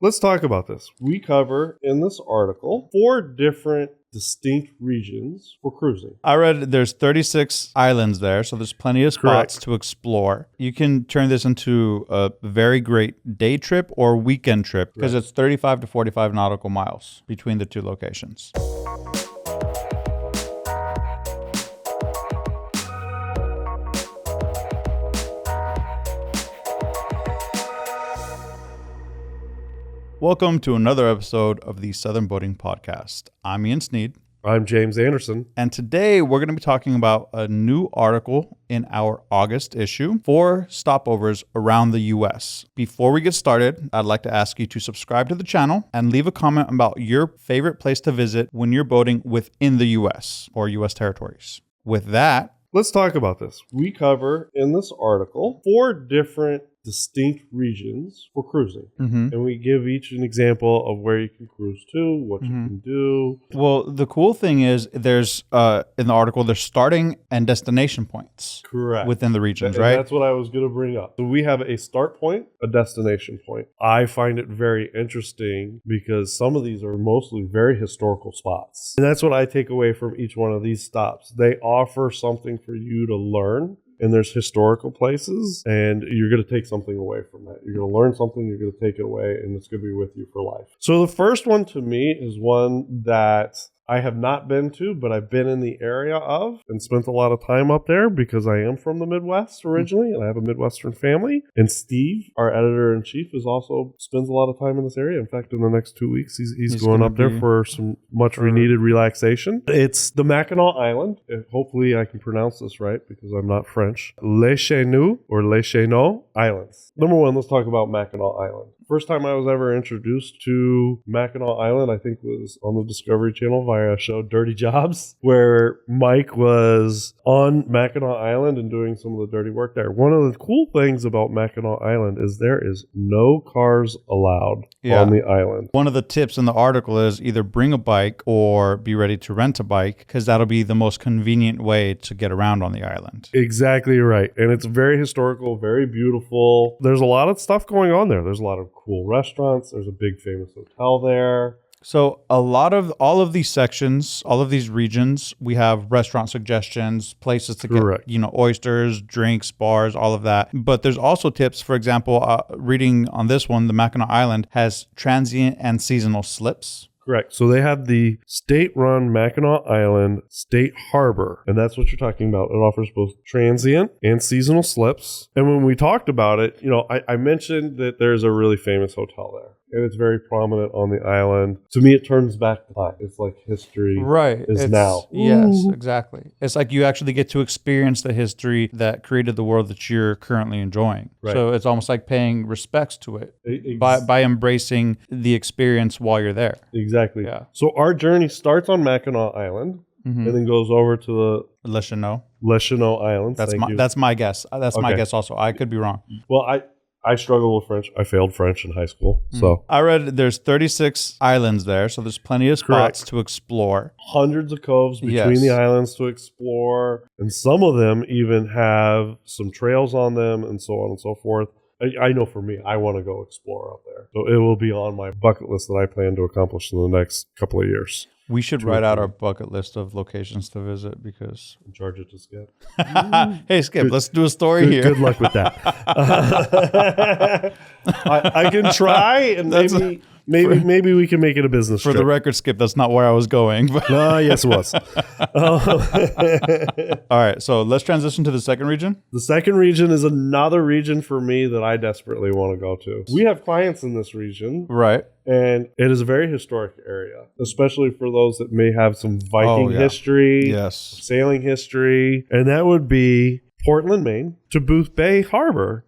Let's talk about this. We cover in this article 4 different distinct regions for cruising. I read there's 36 islands there, so there's plenty of spots to explore. You can turn this into a very great day trip or weekend trip because it's 35 to 45 nautical miles between the two locations. Welcome to another episode of the Southern Boating Podcast. I'm Ian Sneed. I'm James Anderson. And today we're going to be talking about a new article in our August issue, 4 stopovers around the U.S. Before we get started, I'd like to ask you to subscribe to the channel and leave a comment about your favorite place to visit when you're boating within the U.S. or U.S. territories. With that, let's talk about this. We cover in this article 4 different distinct regions for cruising. And we give each an example of where you can cruise to, what you can do. Well, the cool thing is there's, in the article, there's starting and destination points. Correct. Within the regions, And right? that's what I was going to bring up. So we have a start point, a destination point. I find it very interesting because some of these are mostly very historical spots. And that's what I take away from each one of these stops. They offer something for you to learn. And there's historical places, and you're going to take something away from that. You're going to learn something, you're going to take it away, and it's going to be with you for life. So the first one to me is one that I have not been to, but I've been in the area of and spent a lot of time up there because I am from the Midwest originally, and I have a Midwestern family. And Steve, our editor-in-chief, is also spends a lot of time in this area. In fact, in the next 2 weeks, he's going up there for some much-needed relaxation. It's the Mackinac Island. Hopefully, I can pronounce this right because I'm not French. Les Cheneaux or Les Cheneaux Islands. Number one, let's talk about Mackinac Island. First time I was ever introduced to Mackinac Island, I think, was on the Discovery Channel via a show, Dirty Jobs, where Mike was on Mackinac Island and doing some of the dirty work there. One of the cool things about Mackinac Island is there is no cars allowed on the island. One of the tips in the article is either bring a bike or be ready to rent a bike because that'll be the most convenient way to get around on the island. Exactly right. And it's very historical, very beautiful. There's a lot of stuff going on there. There's a lot of cool restaurants. There's a big famous hotel there. So all of these sections, all of these regions, we have restaurant suggestions, places to get, oysters, drinks, bars, all of that. But there's also tips. For example, reading on this one, the Mackinac Island has transient and seasonal slips. Correct. So they have the state-run Mackinac Island State Harbor, and that's what you're talking about. It offers both transient and seasonal slips. And when we talked about it, I mentioned that there's a really famous hotel there. And it's very prominent on the island. To me, it turns back time. It's like history is now. Yes, exactly. It's like you actually get to experience the history that created the world that you're currently enjoying. Right. So it's almost like paying respects to it by embracing the experience while you're there. Exactly. Yeah. So our journey starts on Mackinac Island and then goes over to the Les Cheneaux Islands. That's my guess. That's my guess also. I could be wrong. Well, I struggle with French. I failed French in high school. So I read there's 36 islands there, so there's plenty of spots to explore. Hundreds of coves between the islands to explore. And some of them even have some trails on them and so on and so forth. I know for me, I want to go explore up there. So it will be on my bucket list that I plan to accomplish in the next couple of years. We should write out our bucket list of locations to visit because... And charge it to Skip. Hey, Skip, let's do a story here. Good luck with that. I can try, and maybe we can make it a business trip. For the record, Skip, that's not where I was going. Yes, it was. All right, so let's transition to the second region. The second region is another region for me that I desperately want to go to. We have clients in this region. Right. And it is a very historic area, especially for those that may have some Viking history, sailing history. And that would be Portland, Maine, to Boothbay Harbor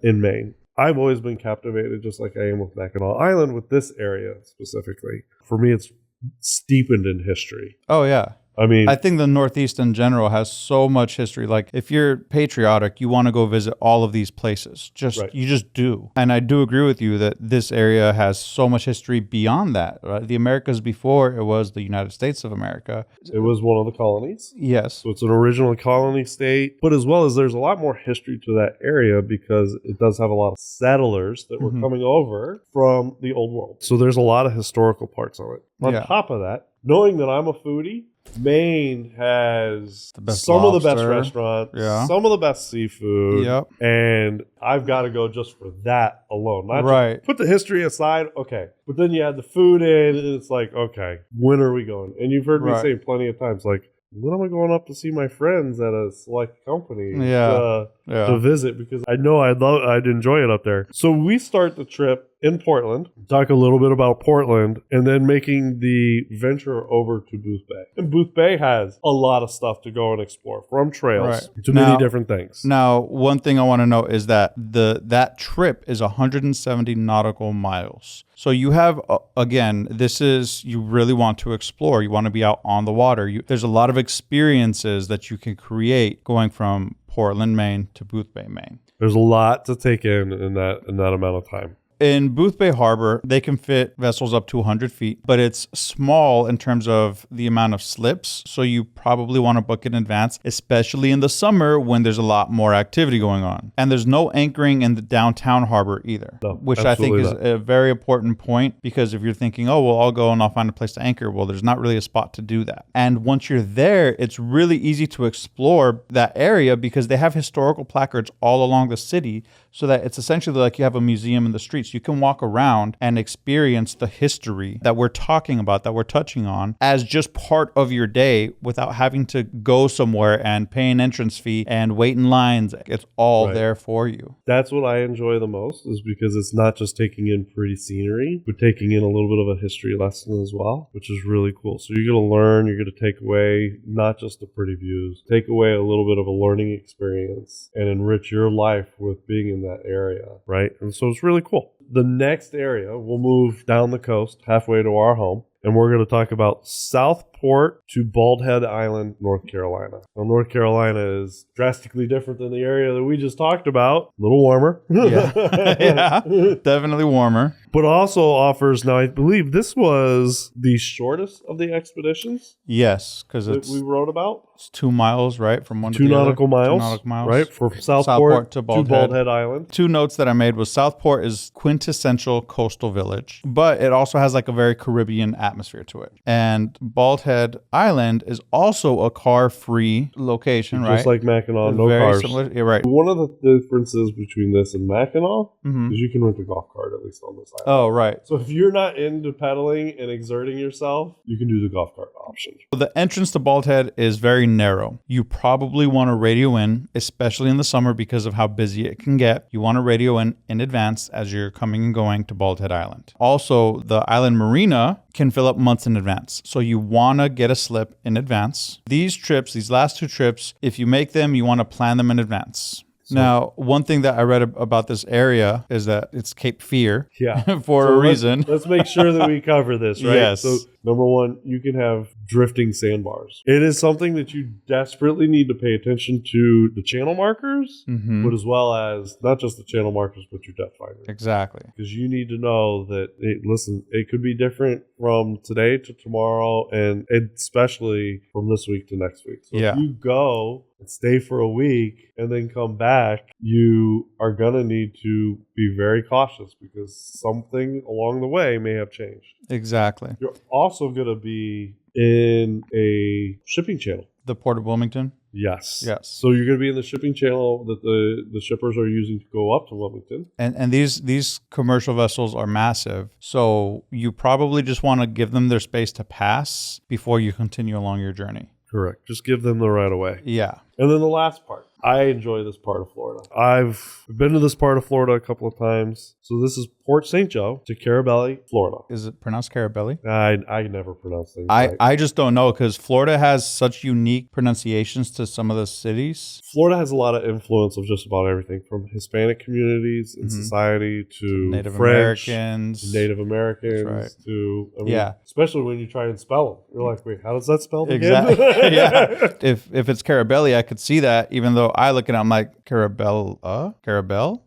in Maine. I've always been captivated, just like I am with Mackinac Island, with this area specifically. For me, it's steepened in history. Oh, yeah. I mean, I think the Northeast in general has so much history. Like, if you're patriotic, you want to go visit all of these places. Right. You just do. And I do agree with you that this area has so much history beyond that. Right? The Americas before it was the United States of America. it was one of the colonies. Yes. So it's an original colony state, but as well as there's a lot more history to that area because it does have a lot of settlers that were coming over from the old world. So there's a lot of historical parts of it. On top of that, knowing that I'm a foodie, Maine has some of the best restaurants, some of the best seafood, and I've got to go just for that alone. Not just put the history aside, okay. But then you add the food in, and it's like, okay, when are we going? And you've heard me say plenty of times, like, when am I going up to see my friends at a select company to visit? Because I know I'd enjoy it up there. So we start the trip in Portland, talk a little bit about Portland, and then making the venture over to Boothbay. And Boothbay has a lot of stuff to go and explore, from trails to many different things. Now, one thing I want to know is that that trip is 170 nautical miles. So you have, again, you really want to explore. You want to be out on the water. There's a lot of experiences that you can create going from Portland, Maine to Boothbay, Maine. There's a lot to take in that amount of time. In Boothbay Harbor, they can fit vessels up to 100 feet, but it's small in terms of the amount of slips. So you probably want to book in advance, especially in the summer when there's a lot more activity going on. And there's no anchoring in the downtown harbor either, which I think is a very important point, because if you're thinking, oh, well, I'll go and I'll find a place to anchor. Well, there's not really a spot to do that. And once you're there, it's really easy to explore that area because they have historical placards all along the city, so that it's essentially like you have a museum in the streets. You can walk around and experience the history that we're talking about, that we're touching on, as just part of your day without having to go somewhere and pay an entrance fee and wait in lines. It's all there for you. That's what I enjoy the most, is because it's not just taking in pretty scenery, but taking in a little bit of a history lesson as well, which is really cool. So you're going to learn, you're going to take away not just the pretty views, take away a little bit of a learning experience and enrich your life with being in that area, right? And so it's really cool. The next area, we'll move down the coast halfway to our home, and we're going to talk about Southport to Bald Head Island, North Carolina. Now, North Carolina is drastically different than the area that we just talked about. A little warmer. Yeah, definitely warmer. But also offers, now I believe this was the shortest of the expeditions. Yes, because we wrote about. It's 2 miles, right? From one to two the nautical other. miles, 2 nautical miles. Right? From Southport to Bald Head Island. 2 notes that I made was Southport is quintessential coastal village, but it also has like a very Caribbean atmosphere to it. And Bald Head Island is also a car-free location, right? Just like Mackinac, no very cars. Similar. Yeah, right. One of the differences between this and Mackinac is you can rent a golf cart, at least on this island. Oh, right. So if you're not into pedaling and exerting yourself, you can do the golf cart option. So the entrance to Bald Head is very narrow. You probably want to radio in, especially in the summer because of how busy it can get. You want to radio in advance as you're coming and going to Bald Head Island. Also, the island marina can fill up months in advance. So you want to get a slip in advance. These last 2 trips, if you make them, you want to plan them in advance. Now, one thing that I read about this area is that it's Cape Fear for a reason. Let's make sure that we cover this, right? Yes. So, number one, you can have drifting sandbars. It is something that you desperately need to pay attention to the channel markers, but as well as not just the channel markers, but your depth finder. Exactly. Because you need to know that, it could be different from today to tomorrow, and especially from this week to next week. So if you go and stay for a week and then come back, you are going to need to be very cautious because something along the way may have changed. Exactly. You're also going to be in a shipping channel. The Port of Wilmington? Yes. Yes. So you're going to be in the shipping channel that the shippers are using to go up to Wilmington. And these commercial vessels are massive. So you probably just want to give them their space to pass before you continue along your journey. Correct. Just give them the right of way. Yeah. And then the last part. I enjoy this part of Florida. I've been to this part of Florida a couple of times. So this is Port St. Joe to Carrabelle, Florida. Is it pronounced Carrabelle? I never pronounce things I, right. I just don't know because Florida has such unique pronunciations to some of the cities. Florida has a lot of influence of just about everything from Hispanic communities in society to Native French, Americans. Native Americans Right. to, Yeah. especially when you try and spell them. You're like, wait, how does that spell again? Exactly. Yeah. If it's Carrabelle, I could see that, even though I look at it, I'm like, Carrabelle?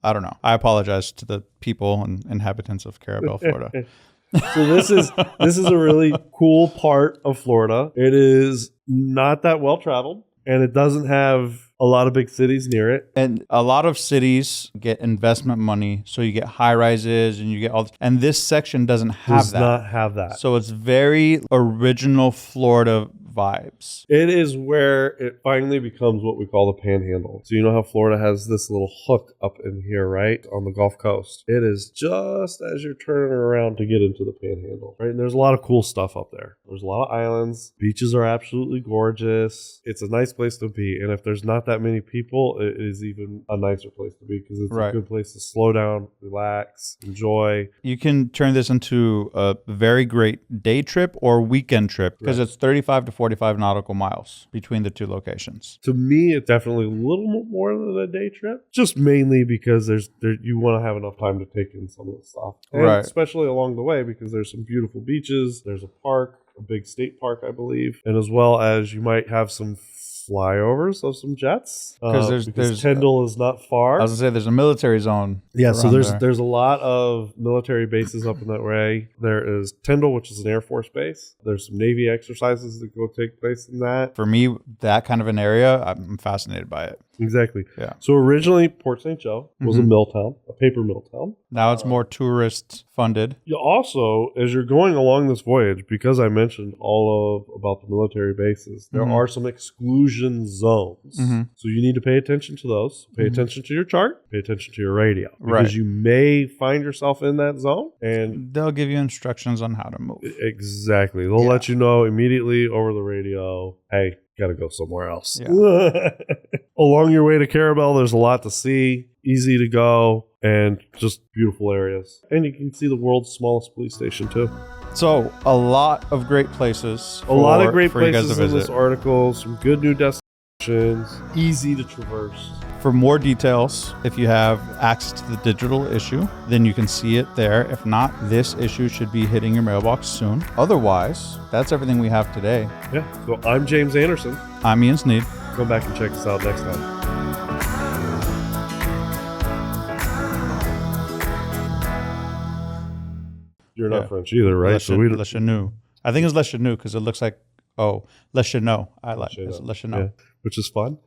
I don't know. I apologize to the people and inhabitants of Carrabelle, Florida. So this is a really cool part of Florida. It is not that well traveled, and it doesn't have a lot of big cities near it. And a lot of cities get investment money, so you get high rises and you get all this. And this section doesn't have Does that. not have that. So it's very original Florida vibes. It is where it finally becomes what we call the panhandle. So you know how Florida has this little hook up in here, right? On the Gulf Coast. It is just as you're turning around to get into the panhandle, right? And there's a lot of cool stuff up there. There's a lot of islands. Beaches are absolutely gorgeous. It's a nice place to be. And if there's not that many people, it is even a nicer place to be because it's a good place to slow down, relax, enjoy. You can turn this into a very great day trip or weekend trip because it's 35 to 45 nautical miles between the two locations. To me, it's definitely a little more than a day trip, just mainly because you want to have enough time to take in some of the stuff. And especially along the way because there's some beautiful beaches, there's a park, a big state park, I believe, and as well as you might have some flyovers of some jets because Tyndall is not far. I was gonna say there's a military zone. Yeah, so there's a lot of military bases up in that way. There is Tyndall, which is an Air Force base. There's some Navy exercises that go take place in that. For me, that kind of an area, I'm fascinated by it. Exactly. Yeah. So originally, Port St. Joe was a mill town, a paper mill town. Now it's more tourist funded. You also, as you're going along this voyage, because I mentioned about the military bases, there are some exclusion zones. So you need to pay attention to those. Pay attention to your chart. Pay attention to your radio. Because you may find yourself in that zone. And they'll give you instructions on how to move. Exactly. They'll let you know immediately over the radio, hey, got to go somewhere else. Yeah. Along your way to Carrabelle, there's a lot to see, easy to go, and just beautiful areas. And you can see the world's smallest police station, too. So, a lot of great places. A lot of great for you guys to places in visit. this article, some good new destinations, easy to traverse. For more details, if you have access to the digital issue, then you can see it there. If not, this issue should be hitting your mailbox soon. Otherwise, that's everything we have today. Yeah. So I'm James Anderson. I'm Ian Sneed. Come back and check us out next time. You're not French either, right? Le Cheneaux. I think it's Le Cheneaux because it looks like, Le Cheneaux. I like it. Le Cheneaux. Yeah, which is fun.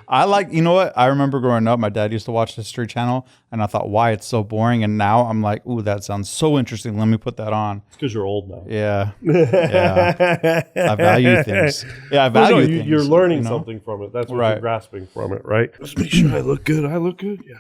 I like, you know what? I remember growing up, my dad used to watch the History Channel, and I thought, why it's so boring? And now I'm like, ooh, that sounds so interesting. Let me put that on. It's because you're old now. Yeah. Yeah. I value things. Yeah, I value things. You're learning something from it. That's what you're grasping from it, right? Just make sure I look good. I look good. Yeah.